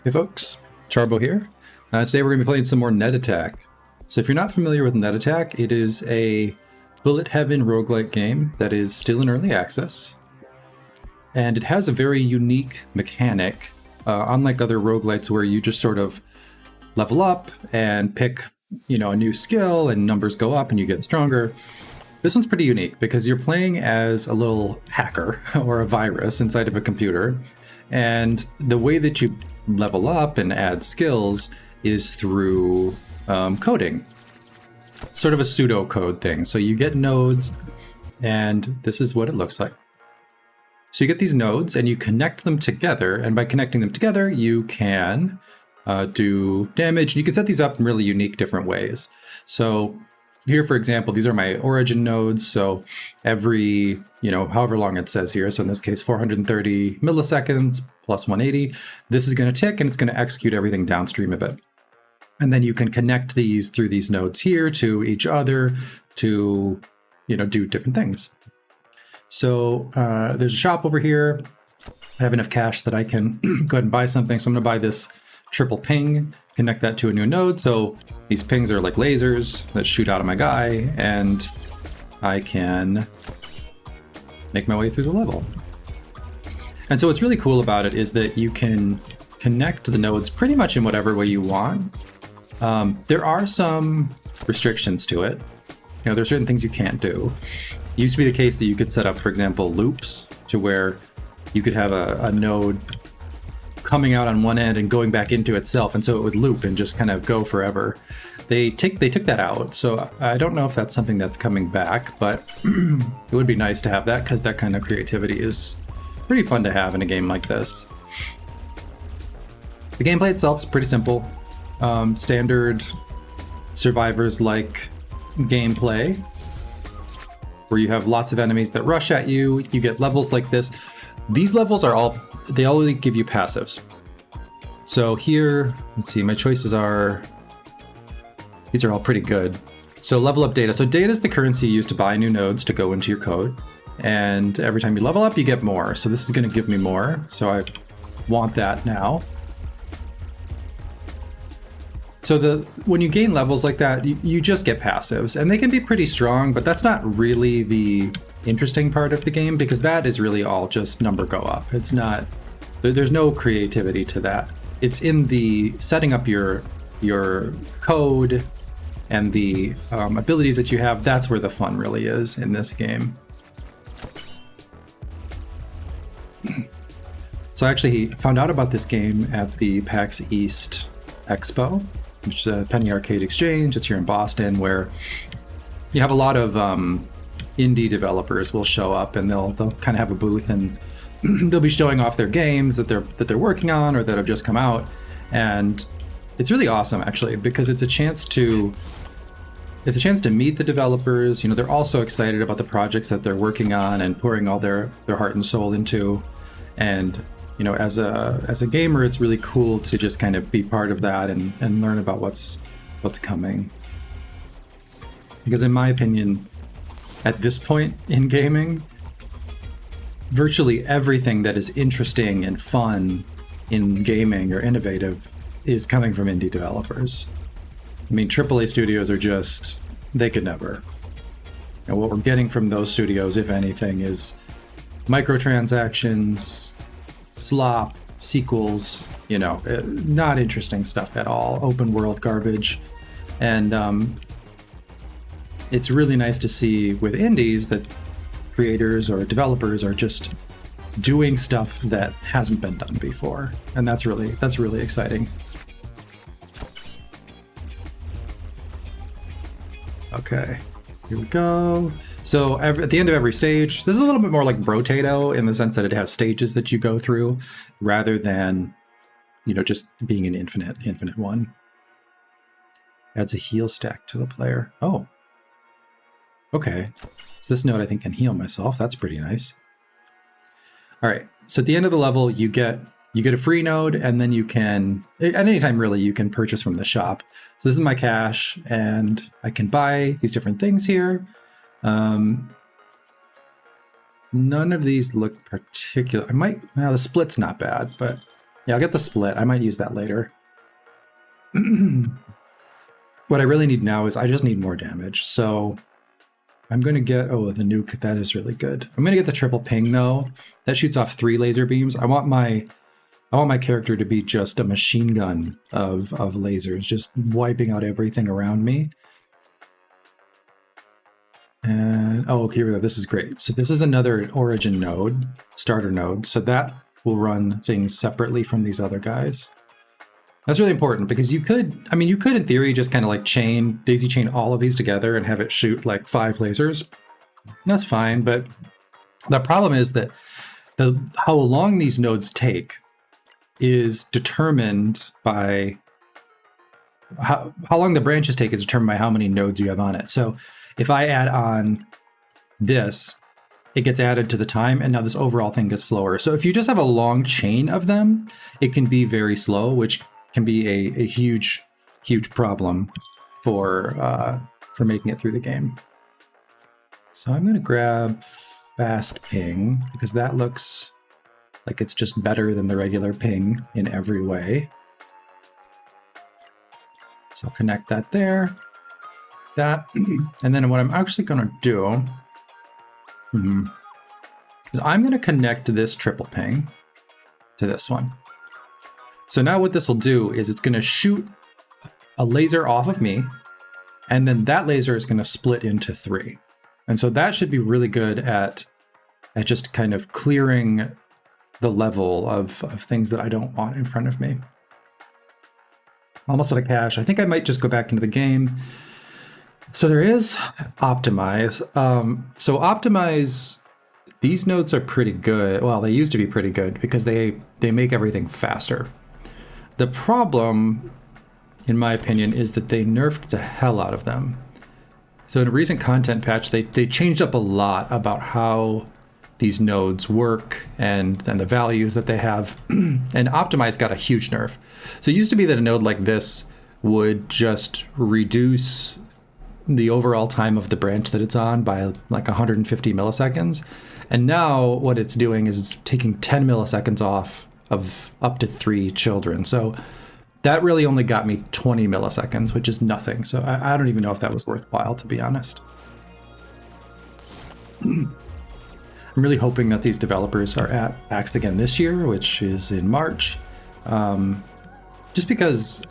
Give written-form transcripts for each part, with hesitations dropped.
Hey folks, Charbo here. Today we're going to be playing some more Net.Attack. So if you're not familiar with Net.Attack, it is a bullet heaven roguelite game that is still in early access. And it has a very unique mechanic, unlike other roguelites where you just sort of level up and pick, a new skill and numbers go up and you get stronger. This one's pretty unique because you're playing as a little hacker or a virus inside of a computer. And the way that you level up and add skills is through coding, sort of a pseudo code thing. So you get nodes, and this is what it looks like. So you get these nodes and you connect them together, and by connecting them together you can do damage. You can set these up in really unique different ways. So here, for example, these are my origin nodes. So every, however long it says here, so in this case 430 milliseconds plus 180, this is going to tick and it's going to execute everything downstream of it. And then you can connect these through these nodes here to each other to, do different things. So there's a shop over here. I have enough cash that I can go ahead and buy something. So I'm going to buy this triple ping, connect that to a new node. So these pings are like lasers that shoot out of my guy, and I can make my way through the level. And so what's really cool about it is that you can connect the nodes pretty much in whatever way you want. There are some restrictions to it. There's certain things you can't do. It used to be the case that you could set up, for example, loops to where you could have a node coming out on one end and going back into itself, and so it would loop and just kind of go forever. They took that out, so I don't know if that's something that's coming back, but it would be nice to have that because that kind of creativity is pretty fun to have in a game like this. The gameplay itself is pretty simple. Standard survivors-like gameplay, where you have lots of enemies that rush at you. You get levels like this. These levels they all give you passives. So here, let's see, my choices are, these are all pretty good. So level up data. So data is the currency you use to buy new nodes to go into your code. And every time you level up, you get more. So this is going to give me more. So I want that now. So when you gain levels like that, you just get passives, and they can be pretty strong, but that's not really the interesting part of the game, because that is really all just number go up. It's not, there's no creativity to that. It's in the setting up your code and the abilities that you have. That's where the fun really is in this game. So I actually found out about this game at the PAX East Expo, which is a Penny Arcade Exchange. It's here in Boston, where you have a lot of indie developers will show up, and they'll kind of have a booth, and they'll be showing off their games that they're working on or that have just come out. And it's really awesome, actually, because it's a chance to meet the developers. They're also excited about the projects that they're working on and pouring all their heart and soul into. And as a gamer, it's really cool to just kind of be part of that and learn about what's coming. Because in my opinion, at this point in gaming, virtually everything that is interesting and fun in gaming or innovative is coming from indie developers. I mean, AAA studios are just, they could never. And what we're getting from those studios, if anything, is microtransactions, slop, sequels, not interesting stuff at all, open world garbage. And it's really nice to see with indies that creators or developers are just doing stuff that hasn't been done before. And that's really exciting. Okay, here we go. So at the end of every stage, this is a little bit more like Brotato in the sense that it has stages that you go through rather than, just being an infinite one. Adds a heal stack to the player. Oh, okay. So this node I think can heal myself. That's pretty nice. All right. So at the end of the level, you get a free node, and then you can, at any time really, you can purchase from the shop. So this is my cash, and I can buy these different things here. None of these look particular. The split's not bad, but Yeah, I'll get the split. I might use that later. What I really need now is I just need more damage. So I'm going to get, oh, the nuke, that is really good. I'm going to get the triple ping though. That shoots off 3 laser beams. I want my character to be just a machine gun of lasers, just wiping out everything around me. And, oh, okay, here we go. This is great. So this is another origin node, starter node. So that will run things separately from these other guys. That's really important because you could, I mean, you could in theory just kind of like daisy chain all of these together and have it shoot like 5 lasers. That's fine, but the problem is that how long these nodes take is determined by how long the branches take is determined by how many nodes you have on it. So if I add on this, it gets added to the time, and now this overall thing gets slower. So if you just have a long chain of them, it can be very slow, which can be a huge problem for making it through the game. So I'm going to grab fast ping because that looks like it's just better than the regular ping in every way. So I'll connect that there, that, and then what I'm actually going to do is I'm going to connect this triple ping to this one. So now what this will do is it's going to shoot a laser off of me, and then that laser is going to split into 3. And so that should be really good at just kind of clearing the level of things that I don't want in front of me. Almost out of cash. I think I might just go back into the game. So there is optimize. So optimize, these nodes are pretty good. Well, they used to be pretty good because they make everything faster. The problem, in my opinion, is that they nerfed the hell out of them. So in a recent content patch, they changed up a lot about how these nodes work and the values that they have. And Optimize got a huge nerf. So it used to be that a node like this would just reduce the overall time of the branch that it's on by like 150 milliseconds. And now what it's doing is it's taking 10 milliseconds off of up to 3 children. So that really only got me 20 milliseconds, which is nothing. So I don't even know if that was worthwhile, to be honest. I'm really hoping that these developers are at PAX again this year, which is in March. Just because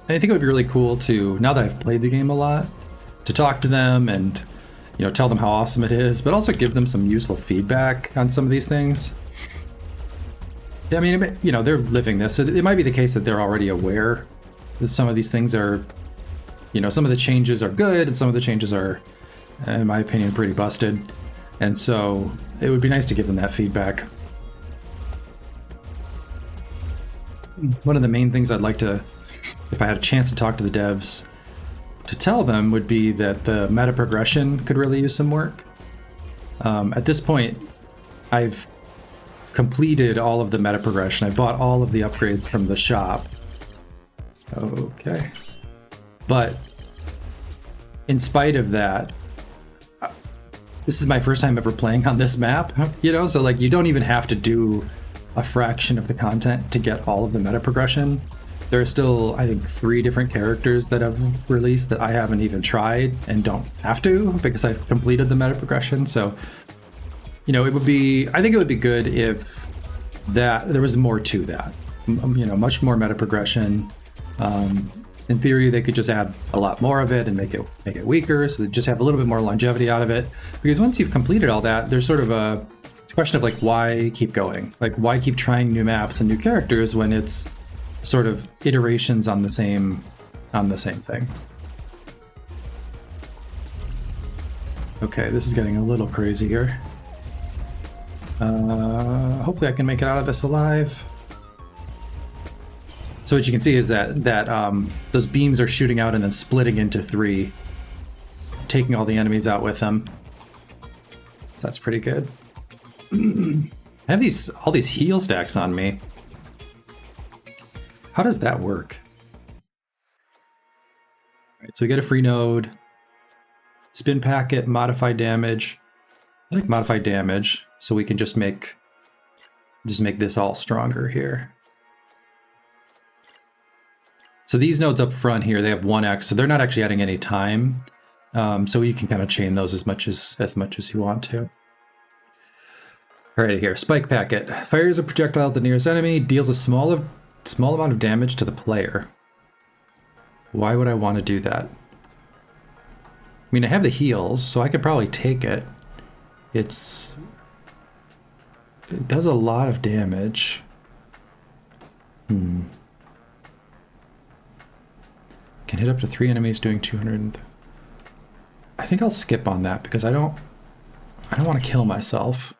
I think it would be really cool to, now that I've played the game a lot, to talk to them and, you know, tell them how awesome it is, but also give them some useful feedback on some of these things. I mean, you know, they're living this, so it might be the case that they're already aware that some of these things are, you know, some of the changes are good and some of the changes are, in my opinion, pretty busted. And so it would be nice to give them that feedback. One of the main things I'd like to, if I had a chance to talk to the devs, to tell them would be that the meta progression could really use some work. At this point, I've completed all of the meta progression. I bought all of the upgrades from the shop. Okay. But in spite of that, this is my first time ever playing on this map, you know, so like you don't even have to do a fraction of the content to get all of the meta progression. There are still, I think, 3 different characters that have released that I haven't even tried and don't have to because I've completed the meta progression. So, you know, I think it would be good if there was more to that, you know, much more meta progression. In theory, they could just add a lot more of it and make it weaker, so they just have a little bit more longevity out of it. Because once you've completed all that, there's sort of a question of like, why keep going? Like, why keep trying new maps and new characters when it's sort of iterations on the same thing? Okay, this is getting a little crazy here. Hopefully I can make it out of this alive. So what you can see is that those beams are shooting out and then splitting into 3, taking all the enemies out with them. So that's pretty good. I have all these heal stacks on me. How does that work? All right, so we get a free node, spin packet, modify damage. I like modify damage, so we can just make this all stronger here. So these nodes up front here, they have 1x, so they're not actually adding any time. So you can kind of chain those as much as you want to. All right, here, spike packet. Fires a projectile at the nearest enemy, deals a small amount of damage to the player. Why would I want to do that? I mean, I have the heals, so I could probably take it. It does a lot of damage. Can hit up to 3 enemies doing 200. I think I'll skip on that because I don't want to kill myself.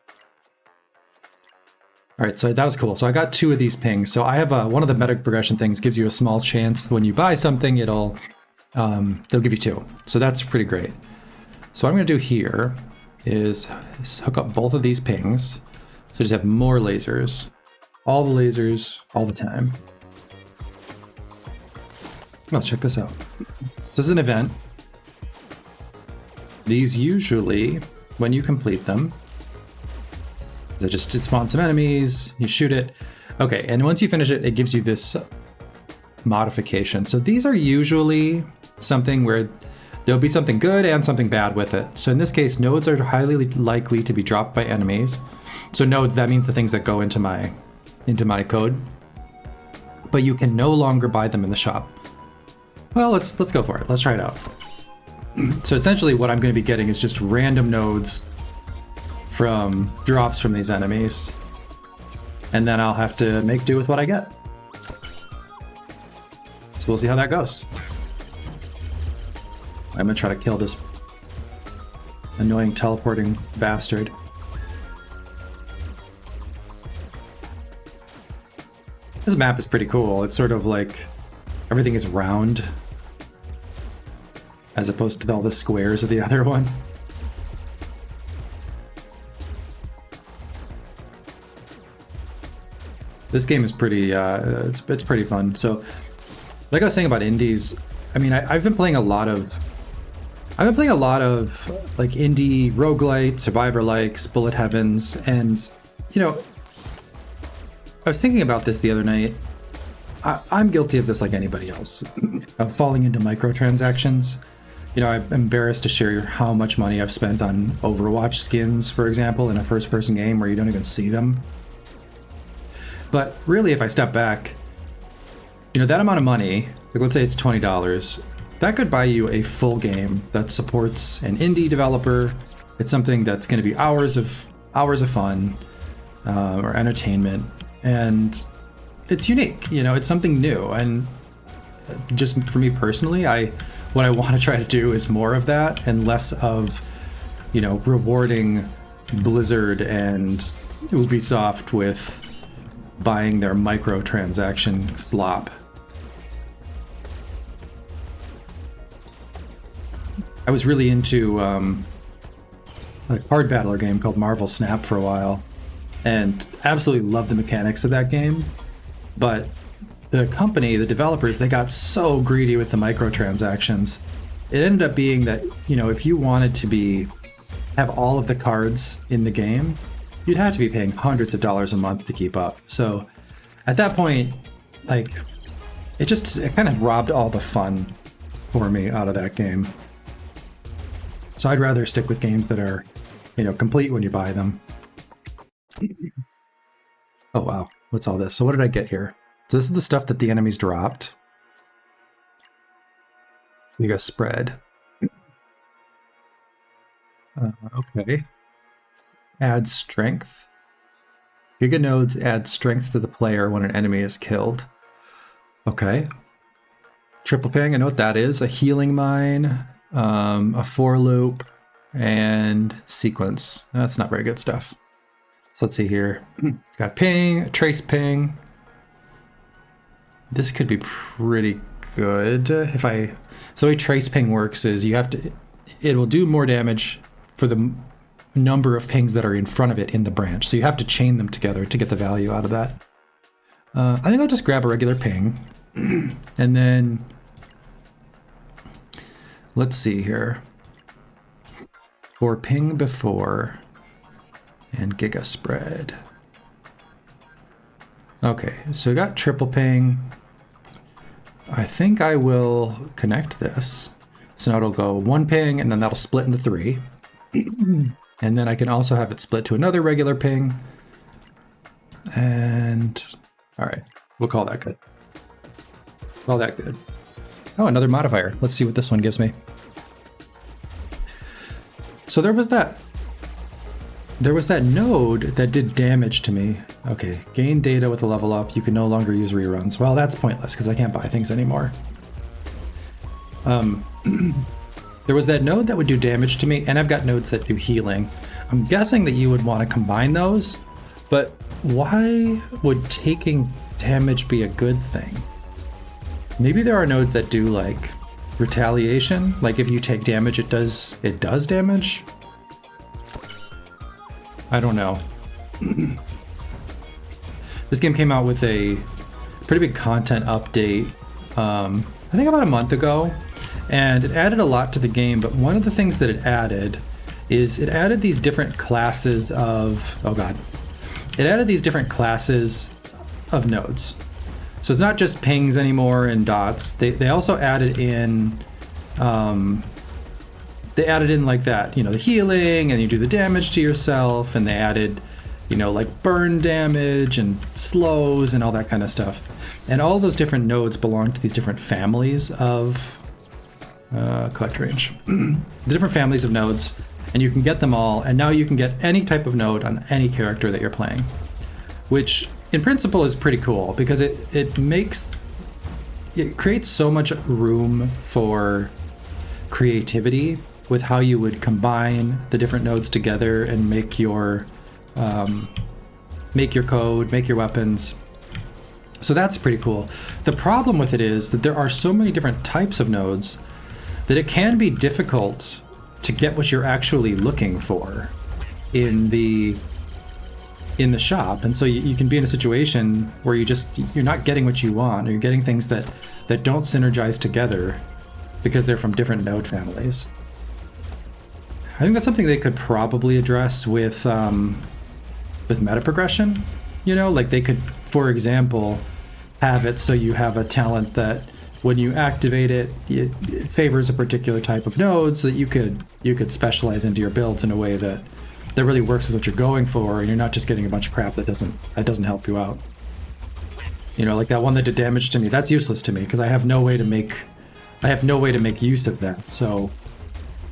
All right, so that was cool. So I got 2 of these pings. So I have one of the meta progression things gives you a small chance when you buy something, they'll give you 2. So that's pretty great. So what I'm going to do here is hook up both of these pings. So just have more lasers, all the lasers, all the time. Let's check this out. This is an event. These usually, when you complete them, it just spawns some enemies, you shoot it. Okay, and once you finish it, it gives you this modification. So these are usually something where there'll be something good and something bad with it. So in this case, nodes are highly likely to be dropped by enemies. So nodes, that means the things that go into my code. But you can no longer buy them in the shop. Well, let's go for it. Let's try it out. So essentially what I'm going to be getting is just random nodes from drops from these enemies. And then I'll have to make do with what I get. So we'll see how that goes. I'm going to try to kill this annoying teleporting bastard. This map is pretty cool. It's sort of like everything is round as opposed to all the squares of the other one. This game is pretty, it's pretty fun. So, like I was saying about indies, I mean, I've been playing a lot of like indie roguelite, survivor likes, bullet heavens, and you know, I was thinking about this the other night. I'm guilty of this like anybody else, of falling into microtransactions. You know, I'm embarrassed to share how much money I've spent on Overwatch skins, for example, in a first-person game where you don't even see them. But really, if I step back, you know, that amount of money, like let's say it's $20, that could buy you a full game that supports an indie developer. It's something that's going to be hours of fun or entertainment, and it's unique. You know, it's something new. And just for me personally, what I want to try to do is more of that and less of, you know, rewarding Blizzard and Ubisoft with buying their microtransaction slop. I was really into a card battler game called Marvel Snap for a while, and absolutely loved the mechanics of that game. But the company, the developers, they got so greedy with the microtransactions. It ended up being that, you know, if you wanted to have all of the cards in the game, you'd have to be paying hundreds of dollars a month to keep up. So at that point, like, it kind of robbed all the fun for me out of that game. So I'd rather stick with games that are, you know, complete when you buy them. Oh wow, what's all this? So what did I get here? So this is the stuff that the enemies dropped. You got spread. Okay. Add strength. Giga nodes add strength to the player when an enemy is killed. Okay. Triple ping, I know what that is. A healing mine, a for loop, and sequence. That's not very good stuff. So let's see here. Got ping, trace ping. This could be pretty good. So the way trace ping works is it will do more damage for the number of pings that are in front of it in the branch. So you have to chain them together to get the value out of that. I think I'll just grab a regular ping. And then let's see here. For ping before and giga spread. Okay, so we got triple ping. I think I will connect this. So now it'll go 1 ping, and then that'll split into 3. And then I can also have it split to another regular ping. And all right, we'll call that good. Call that good. Oh, another modifier. Let's see what this one gives me. So there was that. There was that node that did damage to me. Okay, gain data with a level up. You can no longer use reruns. Well, that's pointless because I can't buy things anymore. There was that node that would do damage to me, and I've got nodes that do healing. I'm guessing that you would want to combine those, but why would taking damage be a good thing? Maybe there are nodes that do like retaliation, like if you take damage, it does damage. I don't know. This game came out with a pretty big content update, I think about a month ago, and it added a lot to the game, but one of the things that it added is it added these different classes of, it added these different classes of nodes. So it's not just pings anymore and dots. They also added in, like that, you know, the healing, and you do the damage to yourself, and they added, you know, like burn damage and slows and all that kind of stuff. And all those different nodes belong to these different families of collect range. The different families of nodes, and you can get them all, and now you can get any type of node on any character that you're playing, which in principle is pretty cool because it creates so much room for creativity with how you would combine the different nodes together and make your code, make your weapons. So that's pretty cool. The problem with it is that there are so many different types of nodes that it can be difficult to get what you're actually looking for in the shop. And so you can be in a situation where you're not getting what you want, or you're getting things that don't synergize together because they're from different node families. I think that's something they could probably address with meta progression. You know, like they could, for example, have it so you have a talent that when you activate it, it favors a particular type of node, so that you could specialize into your builds in a way that really works with what you're going for, and you're not just getting a bunch of crap that doesn't help you out. You know, like that one that did damage to me, that's useless to me because I have no way to make use of that. So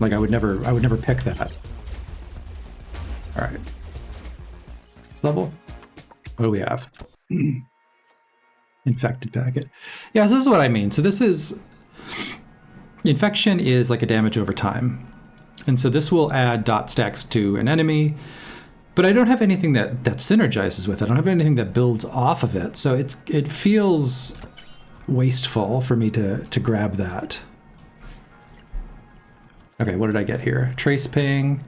like I would never pick that. All right. Next level. What do we have? Infected packet. Yeah, so this is what I mean. So this is, infection is like a damage over time. And so this will add dot stacks to an enemy, but I don't have anything that synergizes with it. I don't have anything that builds off of it. So it feels wasteful for me to grab that. Okay, what did I get here? Trace ping,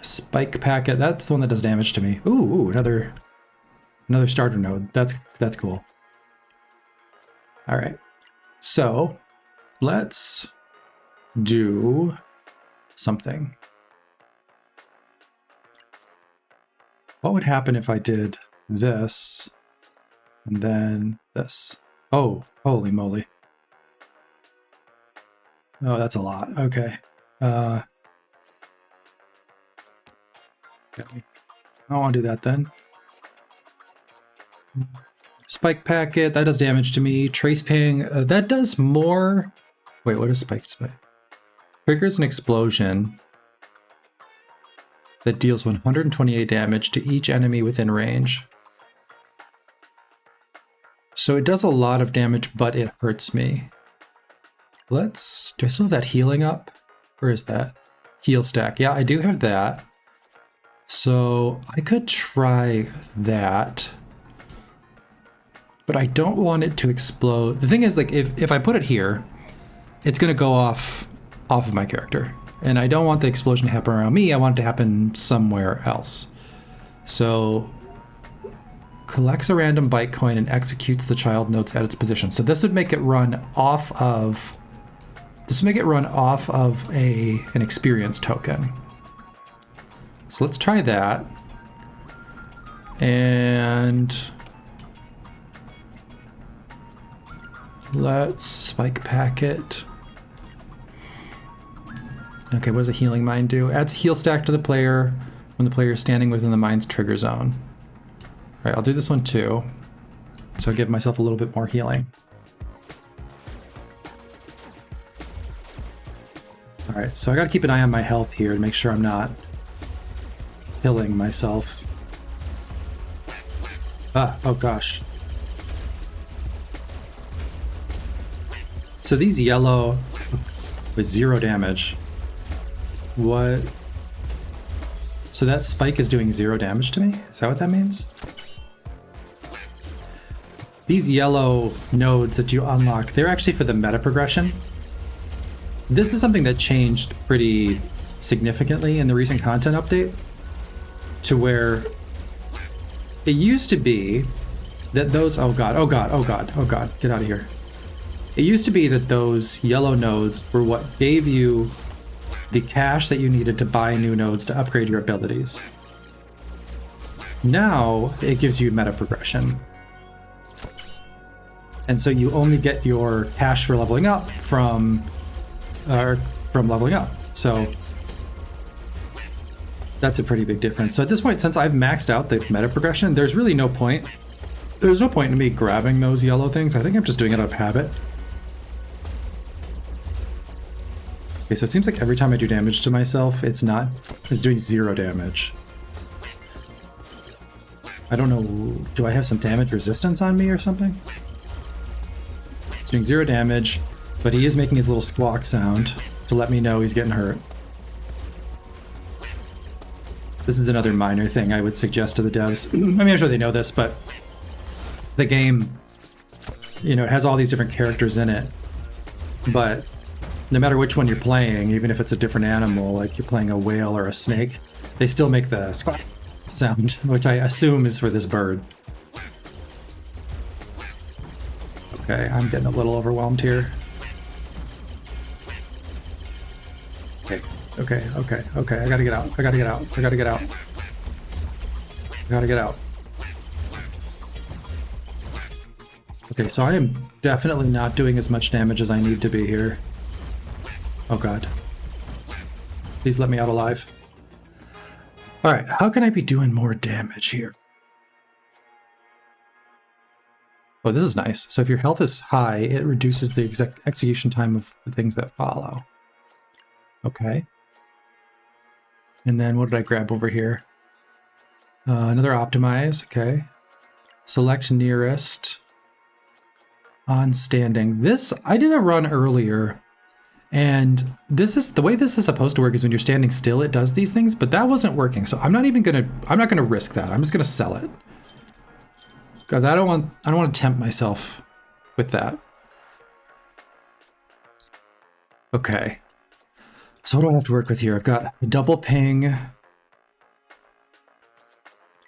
spike packet. That's the one that does damage to me. Ooh, another starter node. That's cool. All right, so let's do something. What would happen if I did this and then this? Oh, holy moly. Oh, that's a lot. Okay. I don't want to do that then. Spike packet, that does damage to me. Trace ping, that does more. Wait, what is spike? Triggers an explosion that deals 128 damage to each enemy within range. So it does a lot of damage, but it hurts me. Do I still have that healing up? Where is that? Heal stack. Yeah, I do have that. So I could try that. But I don't want it to explode. The thing is, like, if I put it here, it's going to go off of my character. And I don't want the explosion to happen around me. I want it to happen somewhere else. So collects a random bytecoin and executes the child notes at its position. So this would make it run off of an experience token. So let's try that. And Let's spike packet. Okay, what does a healing mine do? Adds heal stack to the player when the player is standing within the mine's trigger zone. All right, I'll do this one too. So I'll give myself a little bit more healing. All right, so I gotta keep an eye on my health here to make sure I'm not killing myself. Ah, oh gosh. So these yellow with 0 damage. What? So that spike is doing 0 damage to me? Is that what that means? These yellow nodes that you unlock, they're actually for the meta progression. This is something that changed pretty significantly in the recent content update, to where it used to be that those, oh god, get out of here. It used to be that those yellow nodes were what gave you the cash that you needed to buy new nodes to upgrade your abilities. Now it gives you meta progression. And so you only get your cash for leveling up from leveling up. So that's a pretty big difference. So at this point, since I've maxed out the meta progression, there's really no point. There's no point in me grabbing those yellow things. I think I'm just doing it out of habit. Okay, so it seems like every time I do damage to myself, it's doing 0 damage. I don't know, do I have some damage resistance on me or something? It's doing 0 damage, but he is making his little squawk sound to let me know he's getting hurt. This is another minor thing I would suggest to the devs. I mean, I'm sure they know this, but the game, you know, it has all these different characters in it, but no matter which one you're playing, even if it's a different animal, like you're playing a whale or a snake, they still make the squawk sound, which I assume is for this bird. Okay, I'm getting a little overwhelmed here. Okay, I gotta get out. I gotta get out. Okay, so I am definitely not doing as much damage as I need to be here. Oh god. Please let me out alive. Alright, how can I be doing more damage here? Oh, this is nice. So if your health is high, it reduces the execution time of the things that follow. Okay. And then what did I grab over here? Another optimize, okay. Select nearest. On standing. This, I didn't run earlier. And this is the way this is supposed to work is when you're standing still, it does these things, but that wasn't working. So I'm not gonna risk that. I'm just gonna sell it. Because I don't want to tempt myself with that. Okay. So what do I have to work with here? I've got a double ping.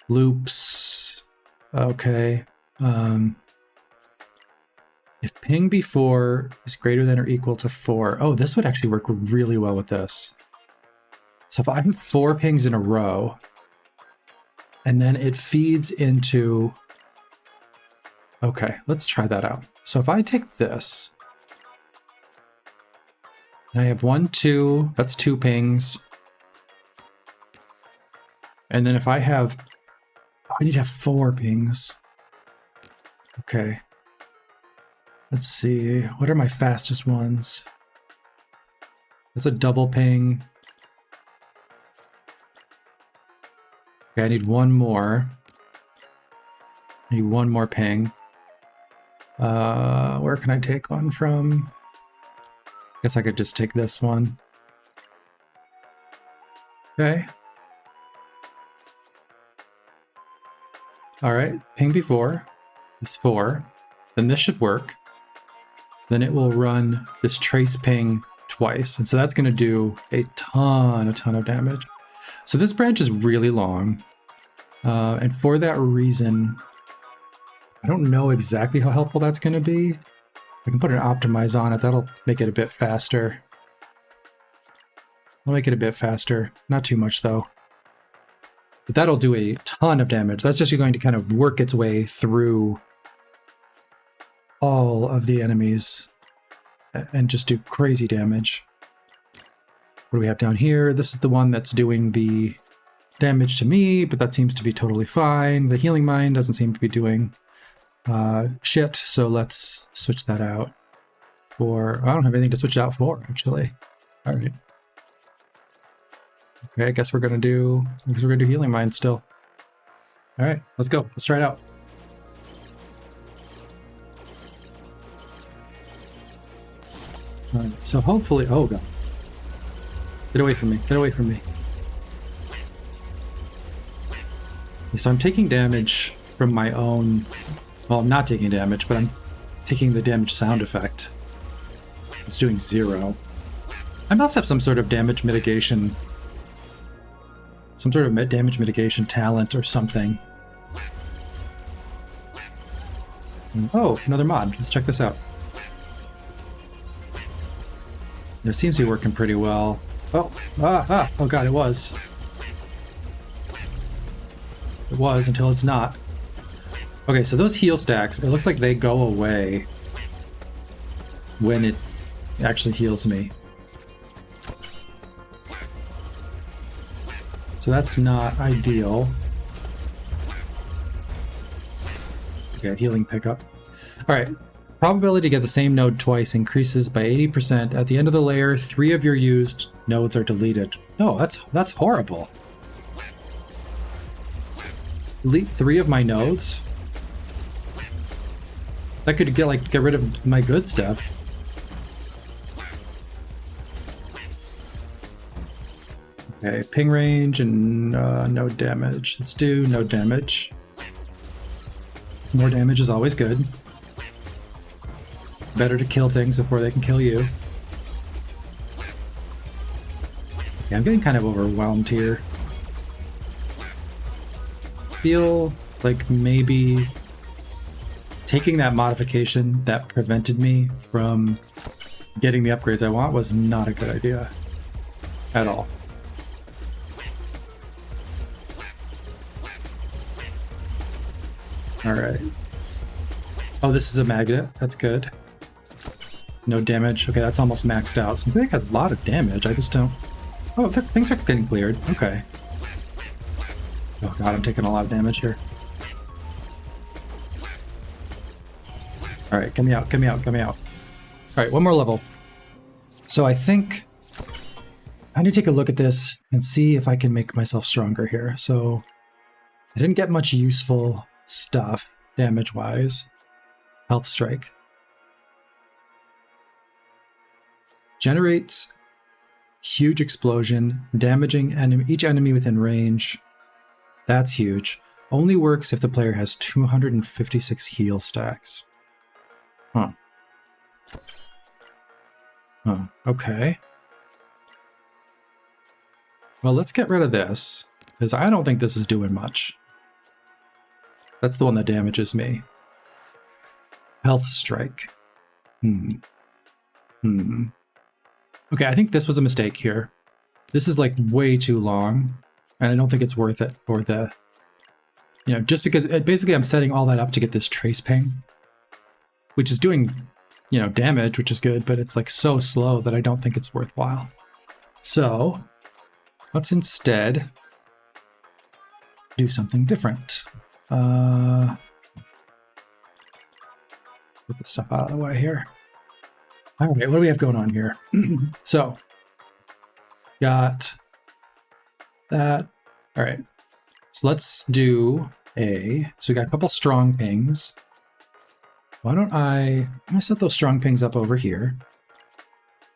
Loops. Okay. If ping before is greater than or equal to 4. Oh, this would actually work really well with this. So if I have 4 pings in a row, and then it feeds into... Okay, let's try that out. So if I take this, and I have 1, 2, that's 2 pings. And then if I have... Oh, I need to have 4 pings. Okay. Let's see, what are my fastest ones? That's a double ping. Okay, I need 1 more. I need 1 more ping. Where can I take one from? Guess I could just take this one. Okay. All right, ping before is 4. Then this should work. Then it will run this trace ping twice. And so that's going to do a ton of damage. So this branch is really long. And for that reason, I don't know exactly how helpful that's going to be. I can put an optimize on it. That'll make it a bit faster. I'll make it a bit faster. Not too much though. But that'll do a ton of damage. That's just going to kind of work its way through all of the enemies and just do crazy damage. What do we have down here? This is the one that's doing the damage to me, but that seems to be totally fine. The healing mine doesn't seem to be doing shit, so let's switch that out for... I don't have anything to switch it out for, actually. All right. Okay, I guess we're gonna do healing mine still. All right, let's go. Let's try it out. All right, so hopefully... Oh, God. Get away from me. Get away from me. So I'm taking damage from my own... Well, I'm not taking damage, but I'm taking the damage sound effect. It's doing 0. I must have some sort of damage mitigation... Some sort of damage mitigation talent or something. Oh, another mod. Let's check this out. It seems to be working pretty well. Oh, oh God, it was. It was until it's not. Okay, so those heal stacks, it looks like they go away when it actually heals me. So that's not ideal. Okay, healing pickup. All right. Probability to get the same node twice increases by 80%. At the end of the layer, 3 of your used nodes are deleted. No, that's horrible. Delete 3 of my nodes? That could get rid of my good stuff. Okay, ping range and node damage. Let's do node damage. More damage is always good. Better to kill things before they can kill you. Yeah, I'm getting kind of overwhelmed here. Feel like maybe taking that modification that prevented me from getting the upgrades I want was not a good idea at all. All right. Oh, this is a magnet. That's good. No damage. Okay, that's almost maxed out. So I think I got a lot of damage. I just don't... Oh, things are getting cleared. Okay. Oh God, I'm taking a lot of damage here. All right, get me out, get me out, get me out. All right, one more level. So I think I need to take a look at this and see if I can make myself stronger here. So I didn't get much useful stuff damage-wise. Health strike. Generates huge explosion, damaging each enemy within range. That's huge. Only works if the player has 256 heal stacks. Huh. Huh. Okay. Well, let's get rid of this, because I don't think this is doing much. That's the one that damages me. Health strike. Okay, I think this was a mistake here. This is like way too long, and I don't think it's worth it for the... You know, just because basically I'm setting all that up to get this trace ping, which is doing, you know, damage, which is good, but it's like so slow that I don't think it's worthwhile. So let's instead do something different. Put this stuff out of the way here. All right, what do we have going on here? So, got that. All right, so let's do so we got a couple strong pings. Why don't I'm gonna set those strong pings up over here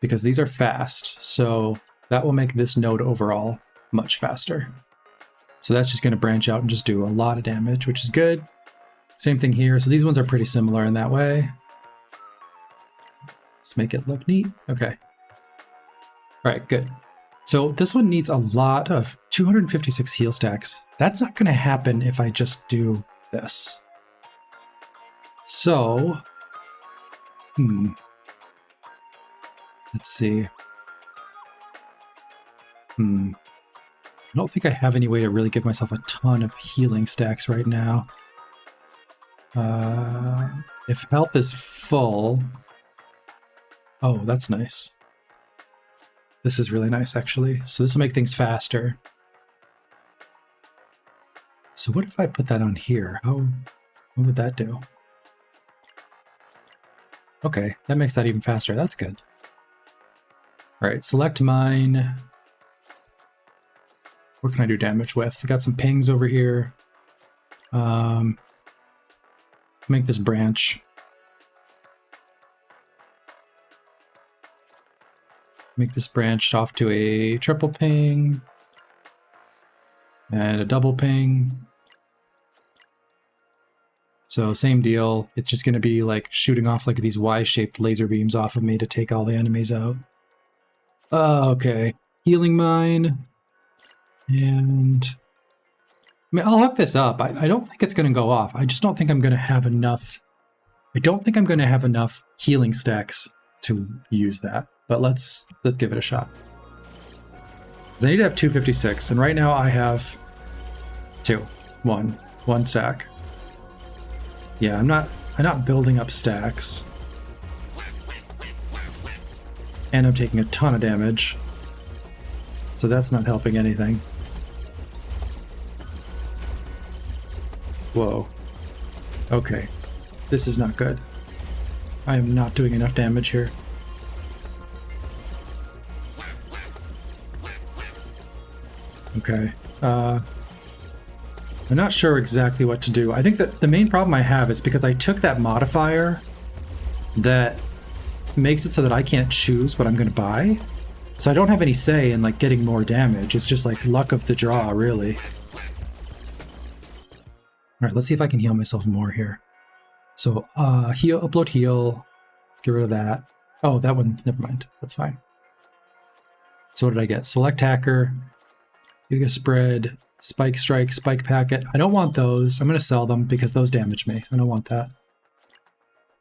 because these are fast. So that will make this node overall much faster. So that's just gonna branch out and just do a lot of damage, which is good. Same thing here. So these ones are pretty similar in that way. Let's make it look neat. Okay. All right, good. So this one needs a lot of 256 heal stacks. That's not going to happen if I just do this. So, let's see. I don't think I have any way to really give myself a ton of healing stacks right now. If health is full... Oh, that's nice. This is really nice, actually. So this will make things faster. So what if I put that on here? What would that do? Okay, that makes that even faster. That's good. All right, select mine. What can I do damage with? I got some pings over here. Make this branch. Make this branch off to a triple ping. And a double ping. So same deal. It's just going to be like shooting off like these Y-shaped laser beams off of me to take all the enemies out. Okay. Healing mine. And I mean, I'll hook this up. I don't think it's going to go off. I just don't think I'm going to have enough. I don't think I'm going to have enough healing stacks to use that. But let's give it a shot. I need to have 256, and right now I have one stack. Yeah, I'm not building up stacks. And I'm taking a ton of damage. So that's not helping anything. Whoa. Okay. This is not good. I am not doing enough damage here. Okay. I'm not sure exactly what to do. I think that the main problem I have is because I took that modifier that makes it so that I can't choose what I'm going to buy. So I don't have any say in like getting more damage. It's just like luck of the draw, really. All right, let's see if I can heal myself more here. So heal, upload heal. Let's get rid of that. Oh, that one, never mind. That's fine. So what did I get? Select hacker, Yuga spread, spike strike, spike packet. I don't want those. I'm going to sell them because those damage me. I don't want that.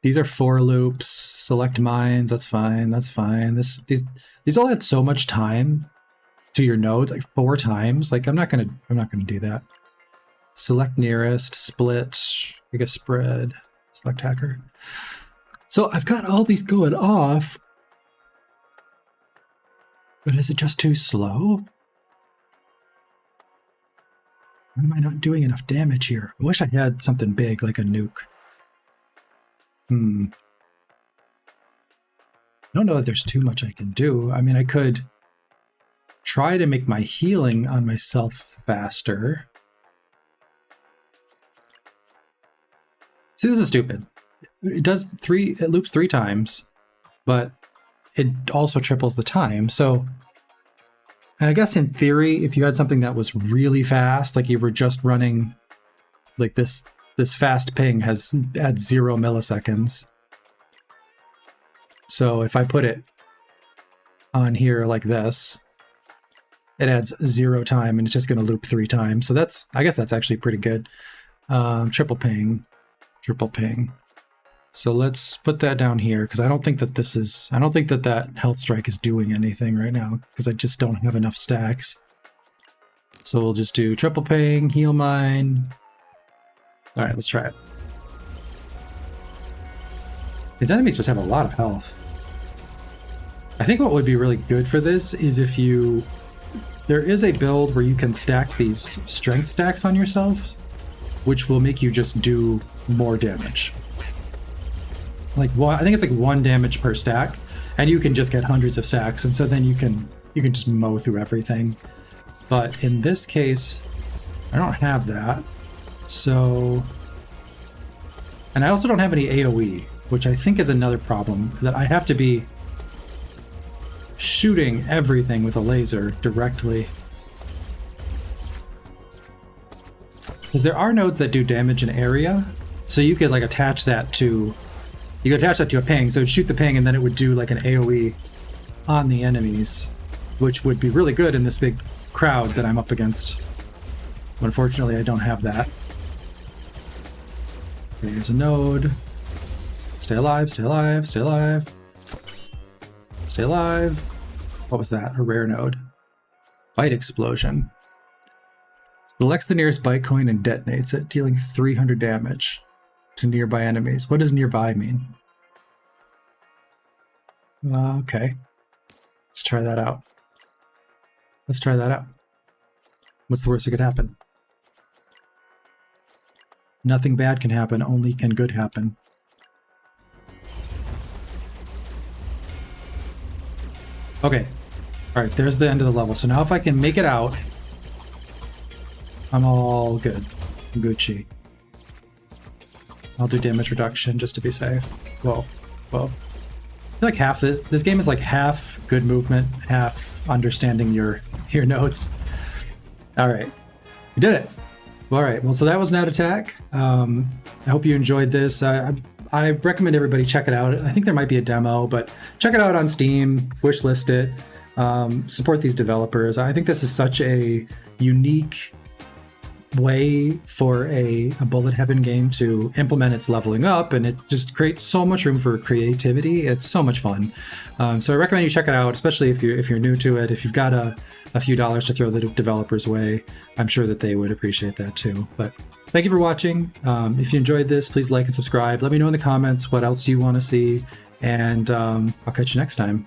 These are for loops. Select mines. That's fine. That's fine. These all add so much time to your nodes, like 4 times. Like I'm not gonna do that. Select nearest, split, Yuga spread, select hacker. So I've got all these going off, but is it just too slow? Why am I not doing enough damage here? I wish I had something big like a nuke. I don't know that there's too much I can do. I mean, I could try to make my healing on myself faster. See, this is stupid. It loops 3 times, but it also triples the time. So, and I guess in theory, if you had something that was really fast, like you were just running like this fast ping adds 0 milliseconds. So if I put it on here like this, it adds 0 time and it's just going to loop 3 times. So I guess that's actually pretty good. Triple ping. So let's put that down here because I don't think that that health strike is doing anything right now because I just don't have enough stacks. So we'll just do triple ping, heal mine. All right, let's try it. These enemies just have a lot of health. I think what would be really good for this is if there is a build where you can stack these strength stacks on yourself, which will make you just do more damage. Like I think it's like 1 damage per stack, and you can just get hundreds of stacks, and so then you can just mow through everything. But in this case, I don't have that. So, and I also don't have any AoE, which I think is another problem, that I have to be shooting everything with a laser directly. Because there are nodes that do damage in area, so you could like attach that to a ping, so it'd shoot the ping and then it would do like an AoE on the enemies, which would be really good in this big crowd that I'm up against. But unfortunately, I don't have that. Okay, here's a node. Stay alive, stay alive, stay alive. Stay alive. What was that? A rare node. Bite explosion. Selects the nearest bite coin and detonates it, dealing 300 damage. to nearby enemies. What does nearby mean? Okay. Let's try that out. Let's try that out. What's the worst that could happen? Nothing bad can happen, only can good happen. Okay. Alright, there's the end of the level. So now if I can make it out, I'm all good. I'm Gucci. I'll do damage reduction just to be safe. Whoa. Whoa. I feel like half this game is like half good movement, half understanding your notes. Alright. We did it. Alright, well, so that was Net.Attack. I hope you enjoyed this. I recommend everybody check it out. I think there might be a demo, but check it out on Steam, wishlist it, support these developers. I think this is such a unique way for a bullet heaven game to implement its leveling up, and it just creates so much room for creativity. It's so much fun. So I recommend you check it out, especially if you're new to it. If you've got a few dollars to throw the developers' way, I'm sure that they would appreciate that too. But thank you for watching. If you enjoyed this, please like and subscribe. Let me know in the comments what else you want to see, and I'll catch you next time.